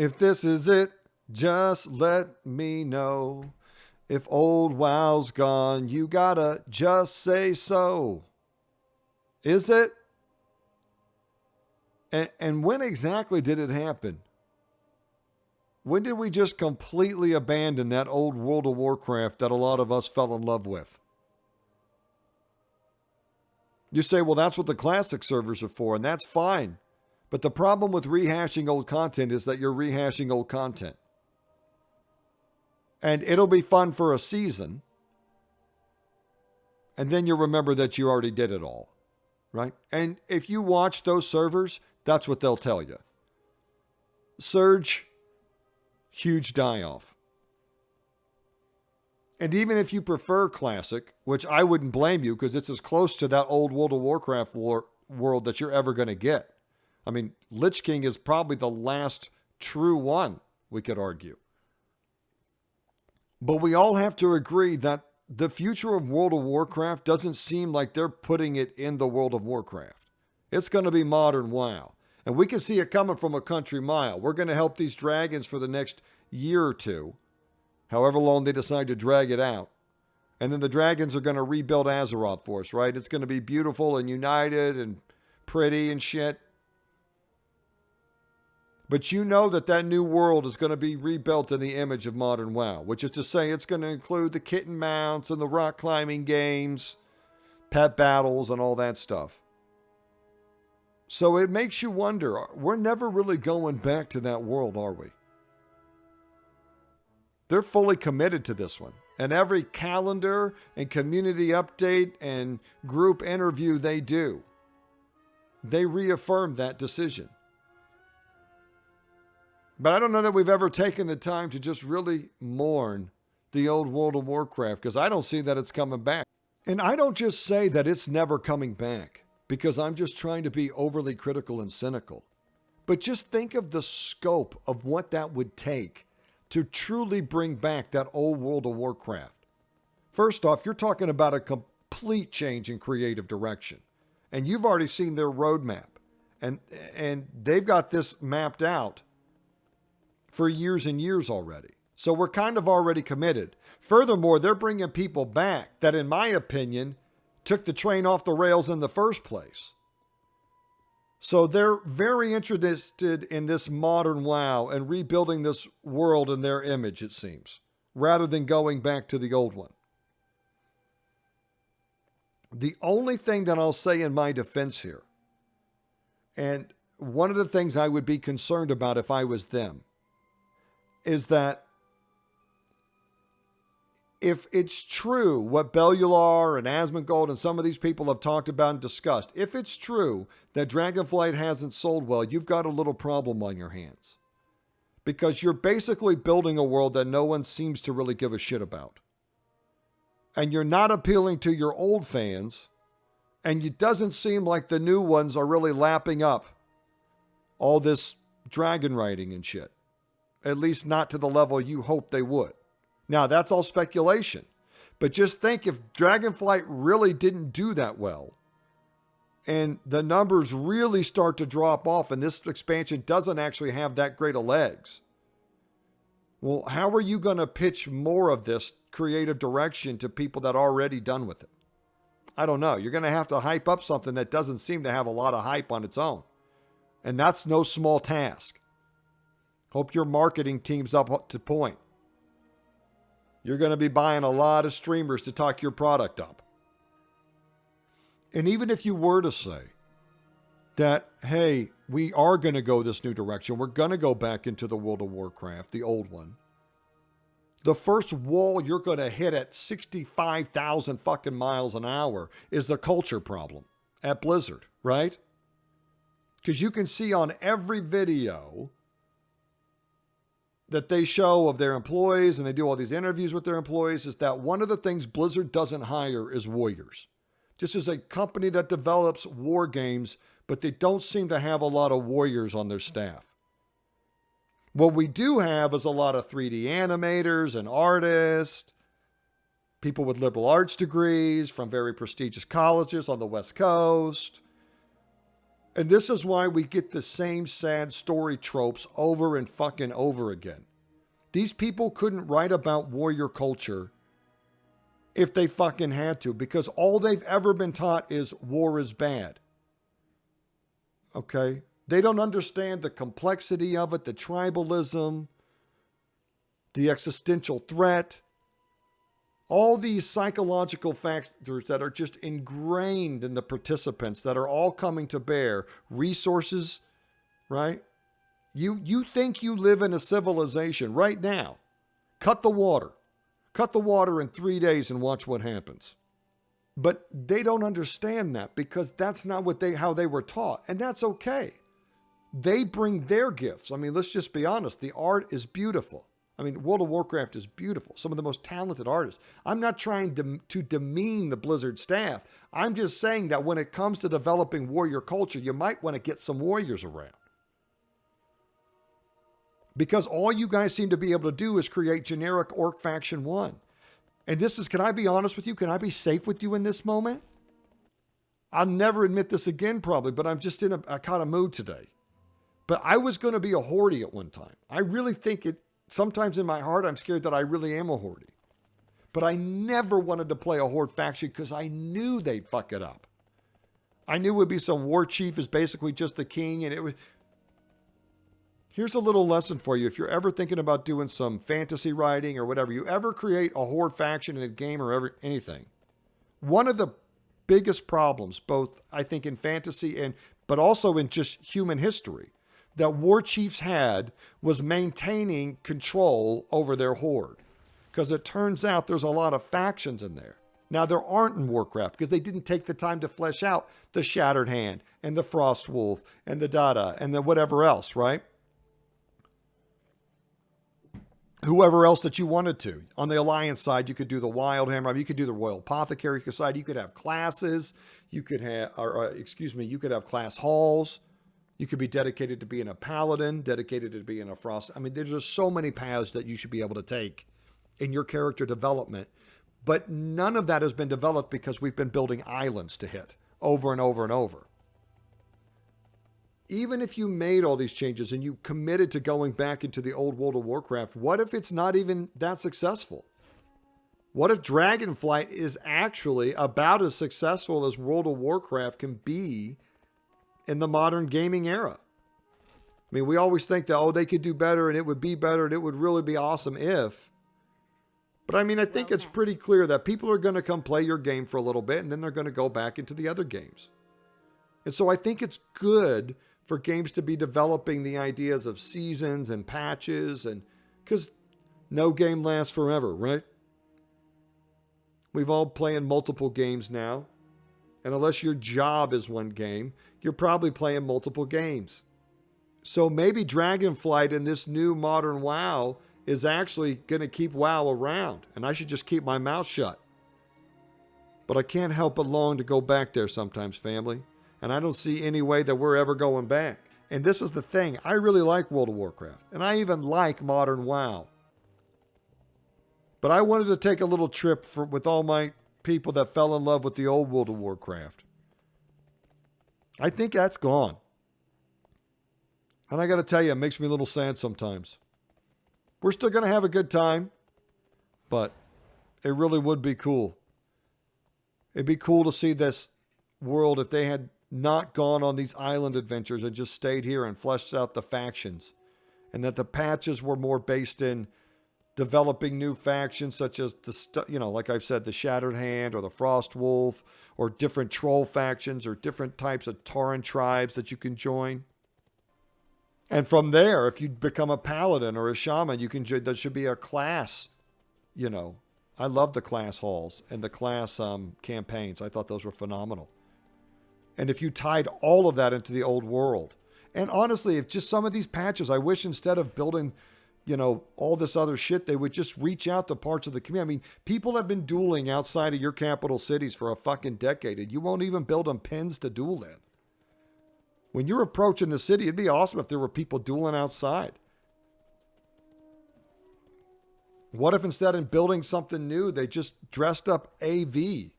If this is it, just let me know. If old WoW's gone, you gotta just say so. Is it? And when exactly did it happen? When did we just completely abandon that old World of Warcraft that a lot of us fell in love with? You say, well, that's what the classic servers are for, and that's fine. But the problem with rehashing old content is that you're rehashing old content. And it'll be fun for a season. And then you'll remember that you already did it all. Right? And if you watch those servers, that's what they'll tell you. Surge, huge die-off. And even if you prefer Classic, which I wouldn't blame you because it's as close to that old World of Warcraft world that you're ever going to get. I mean, Lich King is probably the last true one, we could argue. But we all have to agree that the future of World of Warcraft doesn't seem like they're putting it in the World of Warcraft. It's going to be modern WoW. And we can see it coming from a country mile. We're going to help these dragons for the next year or two, however long they decide to drag it out. And then the dragons are going to rebuild Azeroth for us, right? It's going to be beautiful and united and pretty and shit. But you know that that new world is going to be rebuilt in the image of modern WoW, which is to say it's going to include the kitten mounts and the rock climbing games, pet battles, and all that stuff. So it makes you wonder, we're never really going back to that world, are we? They're fully committed to this one. And every calendar and community update and group interview they do, they reaffirm that decision. But I don't know that we've ever taken the time to just really mourn the old World of Warcraft because I don't see that it's coming back. And I don't just say that it's never coming back because I'm just trying to be overly critical and cynical. But just think of the scope of what that would take to truly bring back that old World of Warcraft. First off, you're talking about a complete change in creative direction. And you've already seen their roadmap. And they've got this mapped out for years and years already. So we're kind of already committed. Furthermore, they're bringing people back that, in my opinion, took the train off the rails in the first place. So they're very interested in this modern WoW and rebuilding this world in their image, it seems, rather than going back to the old one. The only thing that I'll say in my defense here, and one of the things I would be concerned about if I was them, is that if it's true what Bellular and Asmongold and some of these people have talked about and discussed, if it's true that Dragonflight hasn't sold well, you've got a little problem on your hands. Because you're basically building a world that no one seems to really give a shit about. And you're not appealing to your old fans, and it doesn't seem like the new ones are really lapping up all this dragon riding and shit. At least not to the level you hope they would. Now, that's all speculation. But just think if Dragonflight really didn't do that well, and the numbers really start to drop off, and this expansion doesn't actually have that great of legs, well, how are you going to pitch more of this creative direction to people that are already done with it? I don't know. You're going to have to hype up something that doesn't seem to have a lot of hype on its own. And that's no small task. Hope your marketing team's up to point. You're going to be buying a lot of streamers to talk your product up. And even if you were to say that, hey, we are going to go this new direction, we're going to go back into the World of Warcraft, the old one, the first wall you're going to hit at 65,000 fucking miles an hour is the culture problem at Blizzard, right? Because you can see on every video that they show of their employees, and they do all these interviews with their employees, is that one of the things Blizzard doesn't hire is warriors. Just as a company that develops war games, but they don't seem to have a lot of warriors on their staff. What we do have is a lot of 3D animators and artists, people with liberal arts degrees from very prestigious colleges on the West Coast, And this is why we get the same sad story tropes over and fucking over again. These people couldn't write about warrior culture if they fucking had to, because all they've ever been taught is war is bad. Okay? They don't understand the complexity of it, the tribalism, the existential threat, all these psychological factors that are just ingrained in the participants that are all coming to bear. Resources, right? You think you live in a civilization right now. Cut the water. Cut the water in 3 days and watch what happens. But they don't understand that because that's not how they were taught. And that's okay. They bring their gifts. I mean, let's just be honest. The art is beautiful. I mean, World of Warcraft is beautiful. Some of the most talented artists. I'm not trying to demean the Blizzard staff. I'm just saying that when it comes to developing warrior culture, you might want to get some warriors around. Because all you guys seem to be able to do is create generic Orc Faction 1. And this is, can I be honest with you? Can I be safe with you in this moment? I'll never admit this again probably, but I'm just in a kind of mood today. But I was going to be a Hordie at one time. I really think it, sometimes in my heart, I'm scared that I really am a Hordie. But I never wanted to play a Horde faction because I knew they'd fuck it up. I knew it would be some war chief is basically just the king, and it was... Here's a little lesson for you. If you're ever thinking about doing some fantasy writing or whatever, you ever create a Horde faction in a game or anything, one of the biggest problems, both I think in fantasy but also in just human history, that war chiefs had was maintaining control over their horde. Because it turns out there's a lot of factions in there. Now, there aren't in Warcraft because they didn't take the time to flesh out the Shattered Hand and the Frost Wolf and the Dada and the whatever else, right? Whoever else that you wanted to. On the Alliance side, you could do the Wild Hammer. You could do the Royal Apothecary side. You could have classes. You could have, you could have class halls. You could be dedicated to being a paladin, dedicated to being a frost. I mean, there's just so many paths that you should be able to take in your character development. But none of that has been developed because we've been building islands to hit over and over and over. Even if you made all these changes and you committed to going back into the old World of Warcraft, what if it's not even that successful? What if Dragonflight is actually about as successful as World of Warcraft can be in the modern gaming era? I mean, we always think that, they could do better and it would be better and it would really be awesome if. But I mean, I think it's pretty clear that people are going to come play your game for a little bit and then they're going to go back into the other games. And so I think it's good for games to be developing the ideas of seasons and patches, and because no game lasts forever, right? We've all playing multiple games now. And unless your job is one game, you're probably playing multiple games. So maybe Dragonflight in this new modern WoW is actually going to keep WoW around. And I should just keep my mouth shut. But I can't help but long to go back there sometimes, family. And I don't see any way that we're ever going back. And this is the thing. I really like World of Warcraft. And I even like modern WoW. But I wanted to take a little trip with all my people that fell in love with the old World of Warcraft. I think that's gone. And I got to tell you, it makes me a little sad sometimes. We're still going to have a good time. But it really would be cool. It'd be cool to see this world if they had not gone on these island adventures and just stayed here and fleshed out the factions. And that the patches were more based in developing new factions such as like I've said, the Shattered Hand or the Frost Wolf, or different troll factions or different types of Tauren tribes that you can join. And from there, if you become a paladin or a shaman, there should be a class, I love the class halls and the class campaigns. I thought those were phenomenal. And if you tied all of that into the old world, and honestly, if just some of these patches, I wish instead of building, all this other shit, they would just reach out to parts of the community. I mean, people have been dueling outside of your capital cities for a fucking decade, and you won't even build them pens to duel in. When you're approaching the city, it'd be awesome if there were people dueling outside. What if instead of building something new, they just dressed up AV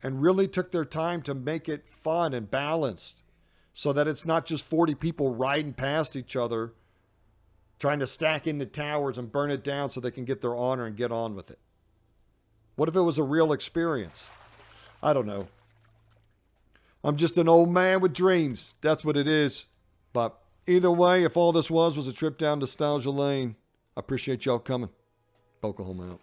and really took their time to make it fun and balanced so that it's not just 40 people riding past each other trying to stack in the towers and burn it down so they can get their honor and get on with it? What if it was a real experience? I don't know. I'm just an old man with dreams. That's what it is. But either way, if all this was a trip down nostalgia lane, I appreciate y'all coming. Boca Home out.